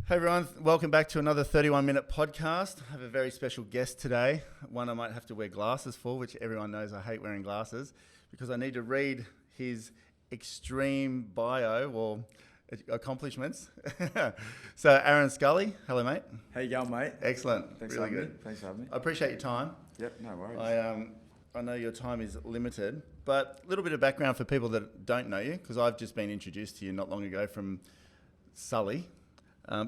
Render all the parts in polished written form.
Hey everyone, welcome back to another 31-minute podcast. I have a very special guest today, one I might have to wear glasses for, which everyone knows I hate wearing glasses, because I need to read his extreme bio or accomplishments. So Aaron Sculli, hello mate. How you going, mate? Excellent. Thanks really for having good. me. Thanks for having me. I appreciate your time. Yep, no worries. I know your time is limited, but a little bit of background for people that don't know you, because I've just been introduced to you not long ago from Sully.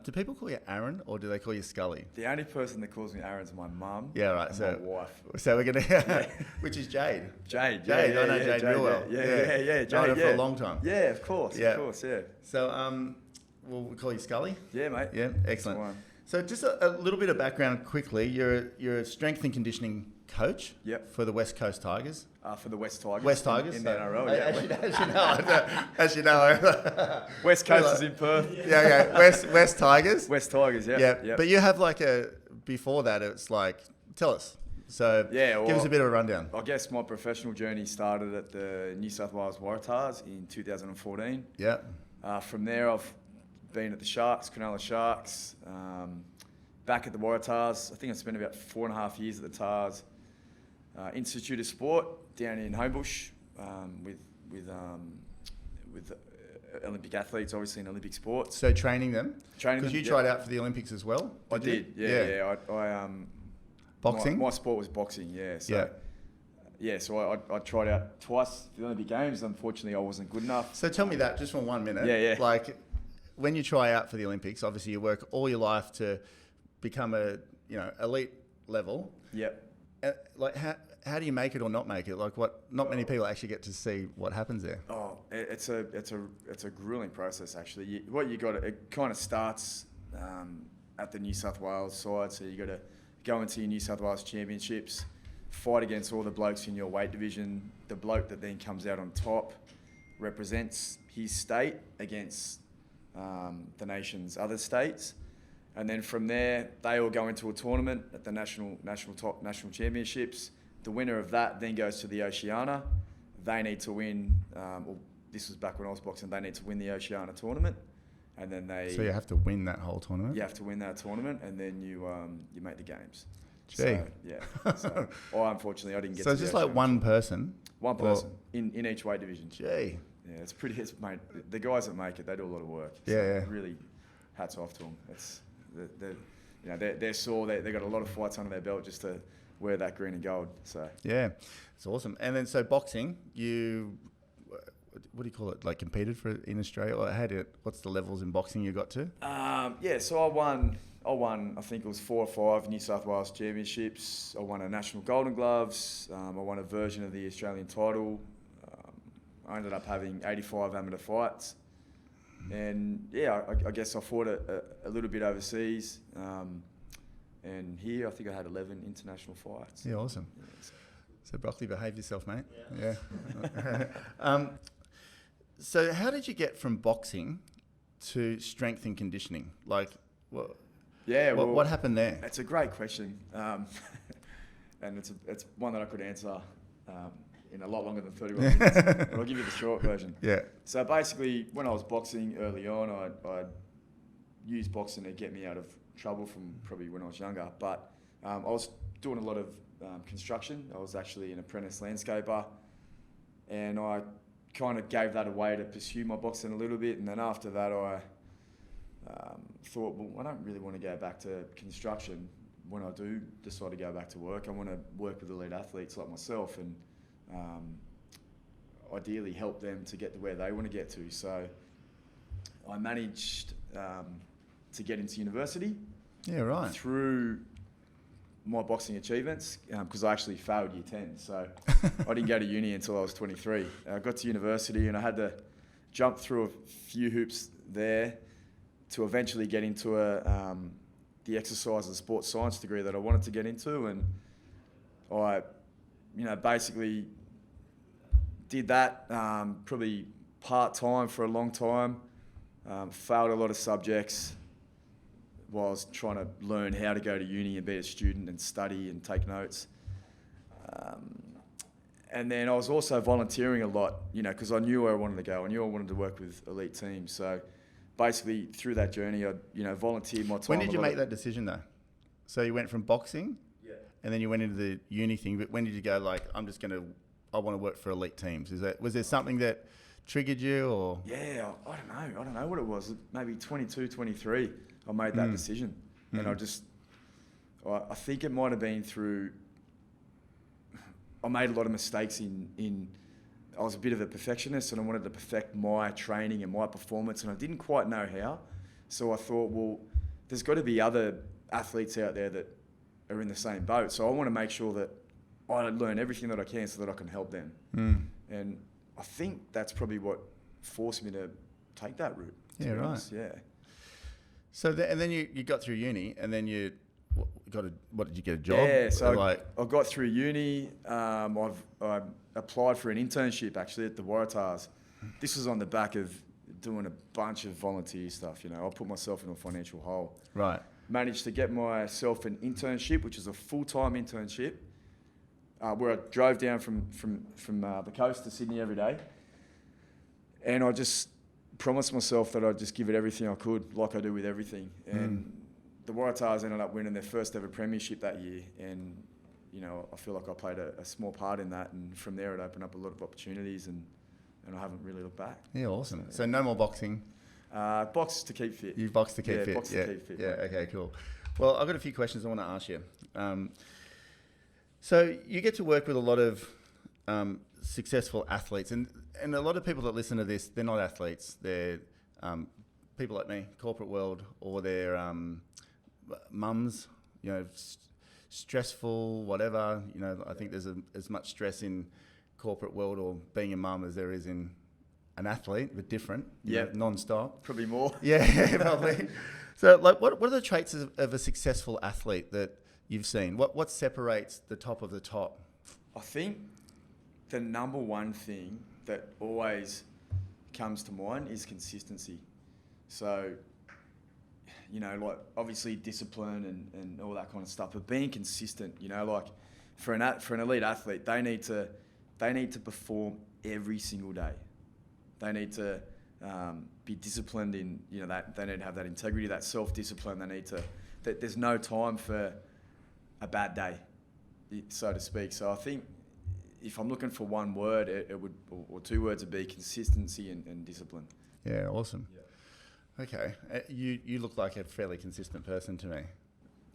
Do people call you Aaron or do they call you Scully? The only person that calls me Aaron is my mum. Yeah, right. And So my wife. So we're gonna, which is Jade. Jade. Jade, I know Jade real well. Yeah. Jade, Known her for a long time. Yeah, of course. Yeah. So we'll call you Scully. Yeah, mate. Yeah, excellent. So just a little bit of background quickly. You're a strength and conditioning coach. Yep. For the West Coast Tigers. For the West Tigers. West Tigers in the NRL. Yeah. As you know. West Coast is in Perth. Yeah. West Tigers. West Tigers. Yeah. Yeah. Yep. But you have before that. It's like, tell us. So give us a bit of a rundown. I guess my professional journey started at the New South Wales Waratahs in 2014. Yeah. From there, I've been at the Sharks, Cronulla Sharks, back at the Waratahs. I think I spent about 4.5 years at the Tars. Institute of Sport down in Homebush with Olympic athletes, obviously in Olympic sports. So training them? Training them, because you tried out for the Olympics as well? I did, yeah. Boxing? My sport was boxing, yeah. So, so I tried out twice for the Olympic Games. Unfortunately, I wasn't good enough. So tell me that just for 1 minute. Yeah. Like, when you try out for the Olympics, obviously you work all your life to become elite level. Yep. Like, how do you make it or not make it? Like, not many people actually get to see what happens there. Oh, it's a grueling process actually. It kind of starts at the New South Wales side. So you got to go into your New South Wales Championships, fight against all the blokes in your weight division. The bloke that then comes out on top represents his state against the nation's other states. And then from there, they all go into a tournament at the national championships. The winner of that then goes to the Oceania. They need to win. This was back when I was boxing. They need to win the Oceania tournament, and then So you have to win that whole tournament. You have to win that tournament, and then you make the games. Gee. So, yeah. So, unfortunately, I didn't get. So it's just like one person. One person in each weight division. Gee. Yeah, it's pretty. Mate, the guys that make it, they do a lot of work. So yeah. Really, hats off to them. They're sore. They got a lot of fights under their belt just to wear that green and gold. So yeah, it's awesome. And then so boxing, what do you call it? Like competed for in Australia, or what's the levels in boxing you got to? So I won. I think it was 4 or 5 New South Wales championships. I won a national Golden Gloves. I won a version of the Australian title. I ended up having 85 amateur fights. And I guess I fought a little bit overseas, and here I think I had 11 international fights. Yeah, awesome. Yeah, so Broccoli, behave yourself, mate. Yeah. So how did you get from boxing to strength and conditioning? Like, what happened there? It's a great question, and it's one that I could answer in a lot longer than 31 minutes, but I'll give you the short version. Yeah. So basically, when I was boxing early on, I used boxing to get me out of trouble from probably when I was younger. But I was doing a lot of construction. I was actually an apprentice landscaper, and I kind of gave that away to pursue my boxing a little bit. And then after that, I thought, well, I don't really want to go back to construction. When I do decide to go back to work, I want to work with elite athletes like myself and ideally help them to get to where they want to get to. So I managed to get into university. Yeah, right. Through my boxing achievements, because I actually failed year 10. So I didn't go to uni until I was 23. I got to university and I had to jump through a few hoops there to eventually get into the exercise and sports science degree that I wanted to get into. And I, basically did that probably part-time for a long time, failed a lot of subjects while I was trying to learn how to go to uni and be a student and study and take notes. And then I was also volunteering a lot, because I knew where I wanted to go. I knew I wanted to work with elite teams. So basically through that journey, I volunteered my time. When did you make that decision though? So you went from boxing, Yeah. and then you went into the uni thing. But when did you go like, I want to work for elite teams? Was there something that triggered you, or? Yeah, I don't know what it was. Maybe 22, 23, I made that decision. And I think it might have been through, I made a lot of mistakes in I was a bit of a perfectionist, and I wanted to perfect my training and my performance, and I didn't quite know how. So I thought, well, there's got to be other athletes out there that are in the same boat. So I want to make sure that I learn everything that I can so that I can help them. And I think that's probably what forced me to take that route. Yeah, right. Honest. Yeah. So and then you got through uni, and then you what did you get a job? Yeah, so I got through uni. I applied for an internship actually at the Waratahs. This was on the back of doing a bunch of volunteer stuff. I put myself in a financial hole. Right. Managed to get myself an internship, which is a full-time internship, where I drove down from the coast to Sydney every day. And I just promised myself that I'd just give it everything I could, like I do with everything. And the Waratahs ended up winning their first ever premiership that year. And, I feel like I played a small part in that. And from there, it opened up a lot of opportunities, and I haven't really looked back. Yeah, awesome. So no more boxing. Box to keep fit. You box to keep fit. Box to keep fit. Yeah. Okay. Cool. Well, I've got a few questions I want to ask you. So you get to work with a lot of successful athletes, and a lot of people that listen to this, they're not athletes. They're people like me, corporate world, or they're mums. Stressful, whatever. I think there's as much stress in corporate world or being a mum as there is in an athlete, but different. Non-stop. Probably more. Yeah, probably. So, what are the traits of a successful athlete that you've seen? What separates the top of the top? I think the number one thing that always comes to mind is consistency. So, obviously discipline and all that kind of stuff, but being consistent, for an elite athlete, they need to perform every single day. They need to be disciplined in, that they need to have that integrity, that self-discipline. There's no time for a bad day, so to speak. So I think if I'm looking for one word, it would, or two words would be consistency and discipline. Yeah, awesome. Yeah. Okay. You look like a fairly consistent person to me.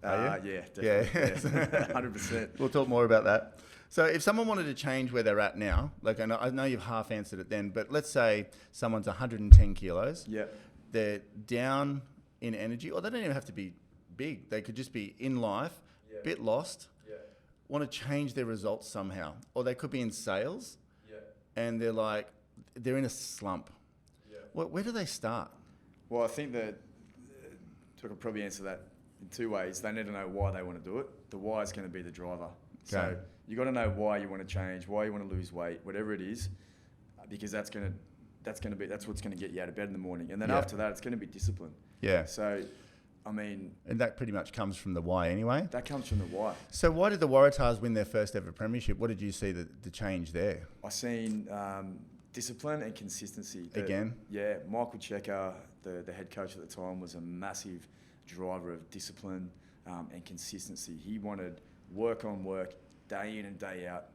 Are you? Yeah, definitely. Yeah. 100%. We'll talk more about that. So if someone wanted to change where they're at now, like I know you've half answered it then, but let's say someone's 110 kilos. Yeah. They're down in energy, or they don't even have to be big. They could just be in life, bit lost, want to change their results somehow. Or they could be in sales and they're in a slump. Yeah. Where do they start? Well, I think that I could probably answer that in two ways. They need to know why they want to do it. The why is going to be the driver. Okay. So you got to know why you want to change, why you want to lose weight, whatever it is, because that's what's going to get you out of bed in the morning. And then after that, it's going to be discipline. Yeah. So, and that pretty much comes from the why anyway. That comes from the why. So why did the Waratahs win their first ever premiership? What did you see the change there? I seen discipline and consistency. Again? Yeah, Michael Checker, the head coach at the time, was a massive driver of discipline and consistency. He wanted work on work, day in and day out.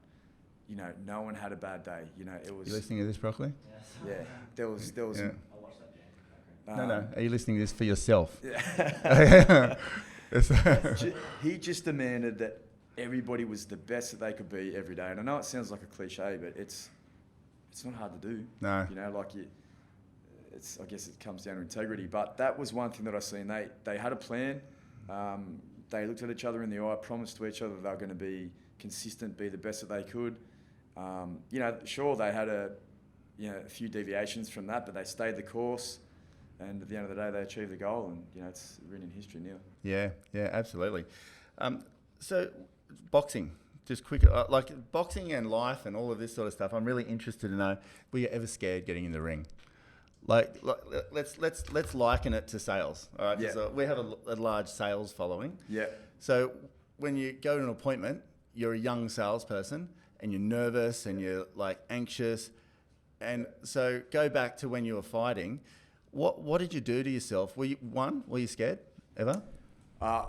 No one had a bad day. It was. You listening to this properly? Yeah, there was. Yeah. No. Are you listening to this for yourself? Yeah. He just demanded that everybody was the best that they could be every day. And I know it sounds like a cliche, but it's not hard to do. No. I guess it comes down to integrity. But that was one thing that I seen. They had a plan. They looked at each other in the eye, promised to each other they were going to be consistent, be the best that they could. Sure, they had a few deviations from that, but they stayed the course. And at the end of the day, they achieved the goal, and it's written in history now. Yeah, absolutely. So, boxing, just quick, like boxing and life and all of this sort of stuff. I'm really interested to know: were you ever scared getting in the ring? Like let's liken it to sales. All right, yeah. So we have a large sales following. Yeah. So when you go to an appointment, you're a young salesperson, and you're nervous and you're like anxious, and so go back to when you were fighting. What did you do to yourself? Were you scared ever? I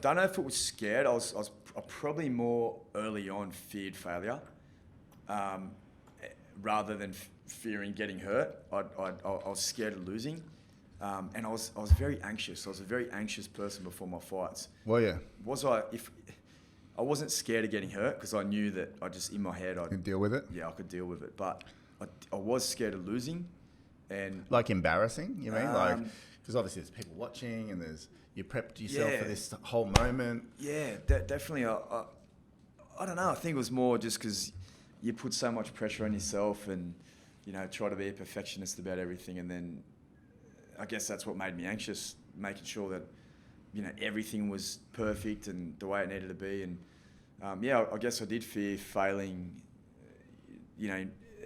don't know if it was scared. I was probably more early on feared failure, rather than fearing getting hurt. I was scared of losing, and I was very anxious. I was a very anxious person before my fights. Well, yeah. If I wasn't scared of getting hurt, because I knew that in my head You can deal with it. Yeah, I could deal with it. But I was scared of losing, and Like embarrassing, you mean? Like, because obviously there's people watching, and you prepped yourself for this whole moment. Yeah, definitely. I don't know. I think it was more just because you put so much pressure on yourself, and try to be a perfectionist about everything, and then I guess that's what made me anxious, making sure that everything was perfect and the way it needed to be. And I guess I did fear failing,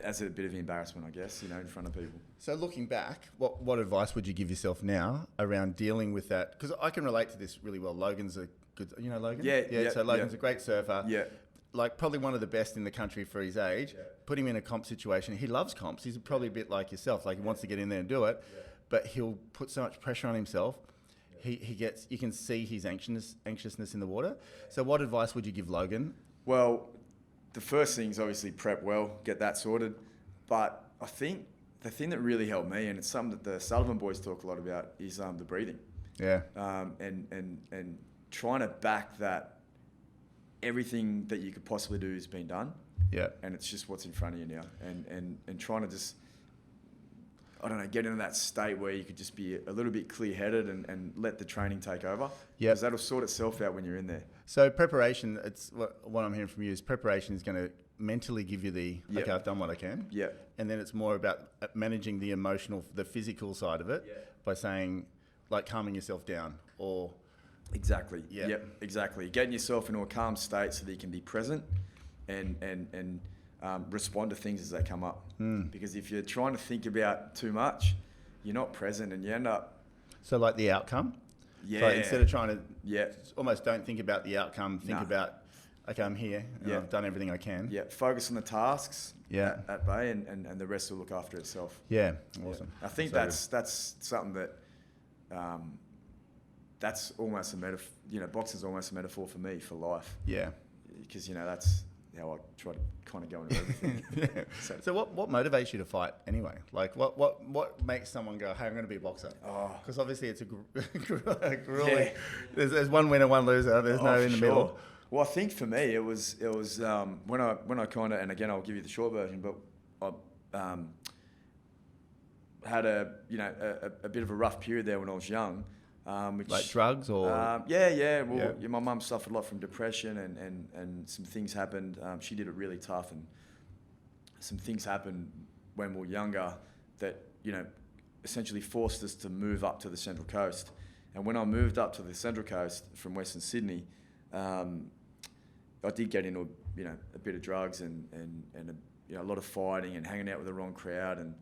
as a bit of embarrassment, I guess, in front of people. So looking back, what advice would you give yourself now around dealing with that? Because I can relate to this really well. Logan's a good, Logan? Yeah. So Logan's a great surfer. Yeah. Like probably one of the best in the country for his age. Yeah. Put him in a comp situation. He loves comps. He's probably a bit like yourself. Like he wants to get in there and do it, but he'll put so much pressure on himself. He gets. You can see his anxiousness in the water. So what advice would you give Logan? Well, the first thing is obviously prep well, get that sorted. But I think the thing that really helped me, and it's something that the Sullivan boys talk a lot about, is the breathing. Yeah. And trying to back that everything that you could possibly do has been done. Yeah. And it's just what's in front of you now. And trying to just, I don't know, get into that state where you could just be a little bit clear-headed and let the training take over. Yeah. Because that'll sort itself out when you're in there. So preparation, it's what I'm hearing from you is preparation is going to mentally give you okay, I've done what I can. Yeah. And then it's more about managing the emotional, the physical side of it by saying, like calming yourself down or... Exactly. Yeah. Yep. Exactly. Getting yourself into a calm state so that you can be present and respond to things as they come up. Because if you're trying to think about too much, you're not present and you end up... So like the outcome? Yeah. So instead of trying to... Almost don't think about the outcome. Think about, okay, I'm here and I've done everything I can. Yeah. Focus on the tasks at bay and the rest will look after itself. Yeah. Awesome. I think that's something that... that's almost a metaphor, boxing's almost a metaphor for me, for life. Yeah. Because, that's how I try to kind of go into everything. So what motivates you to fight anyway? Like what makes someone go, hey, I'm going to be a boxer? Because obviously it's a grueling, there's one winner, one loser, there's no in the middle. Well, I think for me, it was when I kind of, and again, I'll give you the short version, but I had a bit of a rough period there when I was young. Like drugs or? My mum suffered a lot from depression and some things happened. She did it really tough, and some things happened when we were younger that, essentially forced us to move up to the Central Coast. And when I moved up to the Central Coast from Western Sydney, I did get into a bit of drugs and a lot of fighting and hanging out with the wrong crowd, and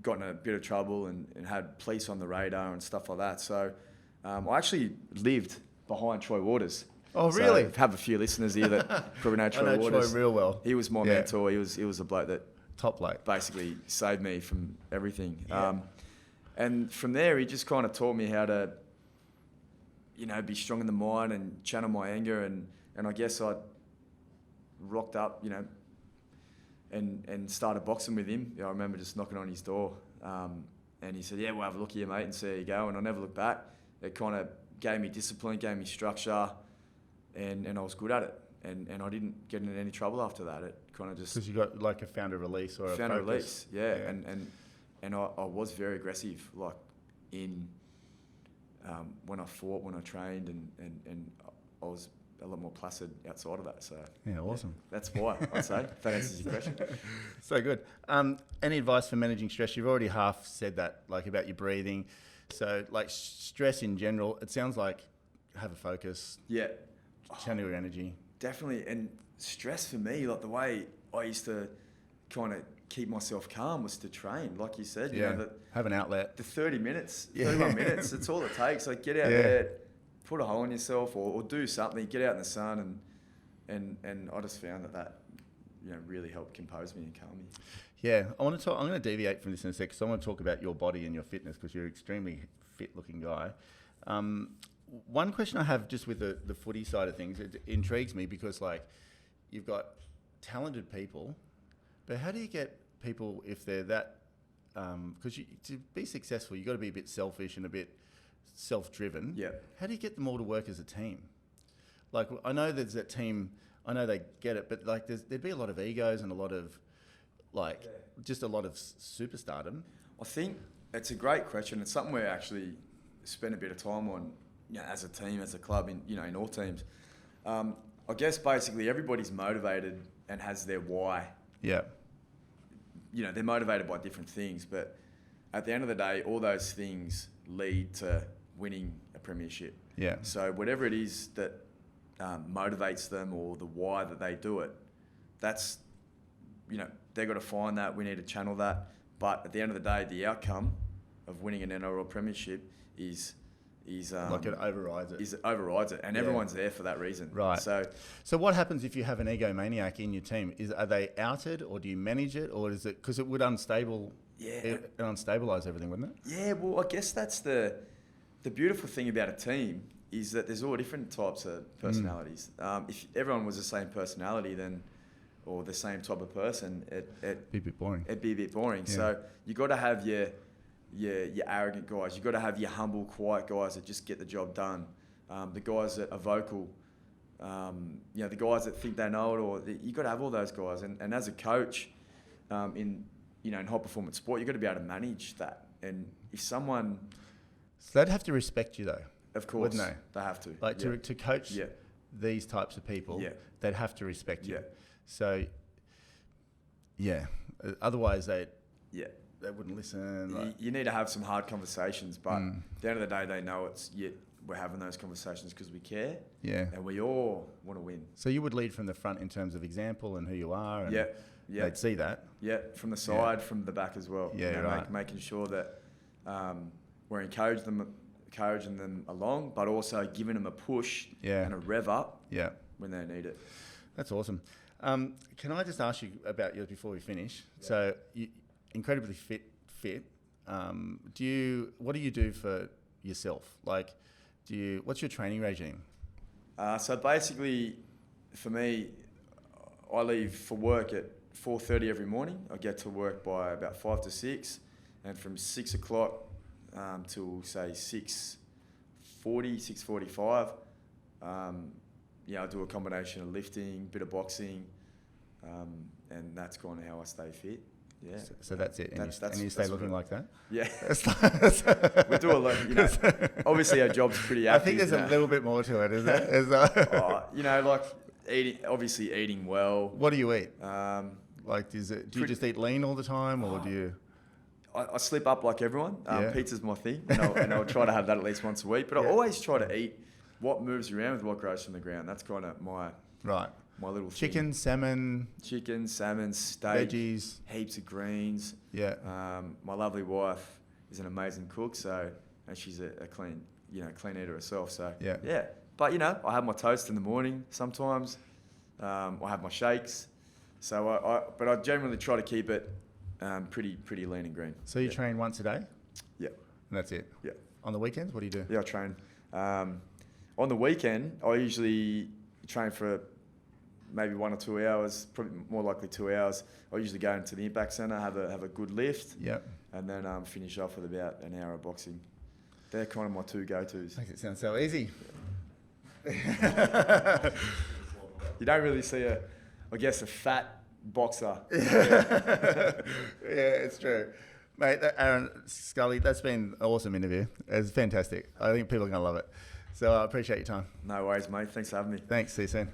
got in a bit of trouble and had police on the radar and stuff like that. So I actually lived behind Troy Waters. Oh, really? So have a few listeners here that probably know Troy Waters. I know Troy real well. He was my mentor. He was a bloke that top bloke basically saved me from everything. Yeah. And from there, he just kind of taught me how to, be strong in the mind and channel my anger. And I guess I rocked up, and started boxing with him. I remember just knocking on his door, and he said, "Yeah, we'll have a look at you, mate, and see how you go." And I never looked back. It kind of gave me discipline, gave me structure, and I was good at it. And I didn't get into any trouble after that. It kind of just... Because you got like a found a release or a found focus. A release, yeah. And I was very aggressive, like when I fought, when I trained, and I was a lot more placid outside of that. So yeah, awesome. That's why I'd say, if that answers your question. So good. Any advice for managing stress? You've already half said that, like about your breathing. So like stress in general, it sounds like have a focus. Yeah. Channel your energy. Definitely. And stress for me, like the way I used to kind of keep myself calm was to train, like you said. Have an outlet. The 30 minutes, 31 minutes, it's all it takes. Like get out there, put a hole in yourself or do something, get out in the sun and I just found that really helped compose me and calm me. Yeah, I want to talk. I'm going to deviate from this in a sec, because I want to talk about your body and your fitness, because you're an extremely fit-looking guy. One question I have just with the footy side of things, it intrigues me because like you've got talented people, but how do you get people if they're that? Because to be successful, you've got to be a bit selfish and a bit self-driven. Yeah. How do you get them all to work as a team? Like I know there's that team. I know they get it, but like there'd be a lot of egos and a lot of just a lot of superstardom. I think it's a great question. It's something we actually spend a bit of time on, as a team, as a club, in all teams. I guess basically everybody's motivated and has their why. Yeah. They're motivated by different things, but at the end of the day, all those things lead to winning a premiership. Yeah. So whatever it is that motivates them or the why that they do it, that's, they've got to find that. We need to channel that. But at the end of the day, the outcome of winning an NRL premiership is like it overrides it. It overrides it, and everyone's there for that reason. Right. So what happens if you have an egomaniac in your team? Are they outed, or do you manage it, or is it because it would unstabilize everything, wouldn't it? Yeah. Well, I guess that's the beautiful thing about a team is that there's all different types of personalities. If everyone was the same personality, or the same type of person, it'd be a bit boring. It'd be a bit boring. Yeah. So you got to have your arrogant guys. You got to have your humble, quiet guys that just get the job done. The guys that are vocal. The guys that think they know it. Or you got to have all those guys. And as a coach, in high performance sport, you got to be able to manage that. And if someone, so they'd have to respect you though. Of course, wouldn't they? They have to. Like to coach these types of people, they'd have to respect you. Yeah. So, otherwise they wouldn't listen. You need to have some hard conversations, but at the end of the day, they know we're having those conversations because we care. Yeah. And we all want to win. So you would lead from the front in terms of example and who you are. And Yeah. They'd see that. Yeah, from the side, from the back as well. Yeah, right. Making sure that we're encouraging them along, but also giving them a push and a rev up when they need it. That's awesome. Can I just ask you about yours before we finish? Yeah. So, you incredibly fit. What do you do for yourself? Like, what's your training regime? So basically, for me, I leave for work at 4:30 every morning. I get to work by about 5 to 6, and from 6 o'clock till say 6:40, 6:45. I do a combination of lifting, bit of boxing, and that's kind of how I stay fit. Yeah. So that's it. And you stay looking like that? Yeah. We do a lot. Obviously our job's pretty active. I think there's a little bit more to it, isn't there? Like eating well. What do you eat? Do you just eat lean all the time, or do you? I slip up like everyone. Pizza's my thing, and I'll try to have that at least once a week. But I always try to eat what moves around with what grows from the ground. That's kind of my little chicken, thing. Chicken, salmon, steak, veggies, heaps of greens. Yeah. My lovely wife is an amazing cook, and she's a clean eater herself. So yeah. But I have my toast in the morning sometimes. I have my shakes. So but I generally try to keep it pretty lean and green. So you train once a day? Yeah. And that's it? Yeah. On the weekends, what do you do? Yeah, I train. On the weekend, I usually train for maybe 1 or 2 hours, probably more likely 2 hours. I usually go into the impact centre, have a good lift, and then finish off with about an hour of boxing. They're kind of my two go-tos. Makes it sound so easy. You don't really see a fat boxer. Yeah, it's true. Mate, Aaron Scully, that's been an awesome interview. It's fantastic. I think people are going to love it. So I appreciate your time. No worries, mate. Thanks for having me. Thanks. See you soon.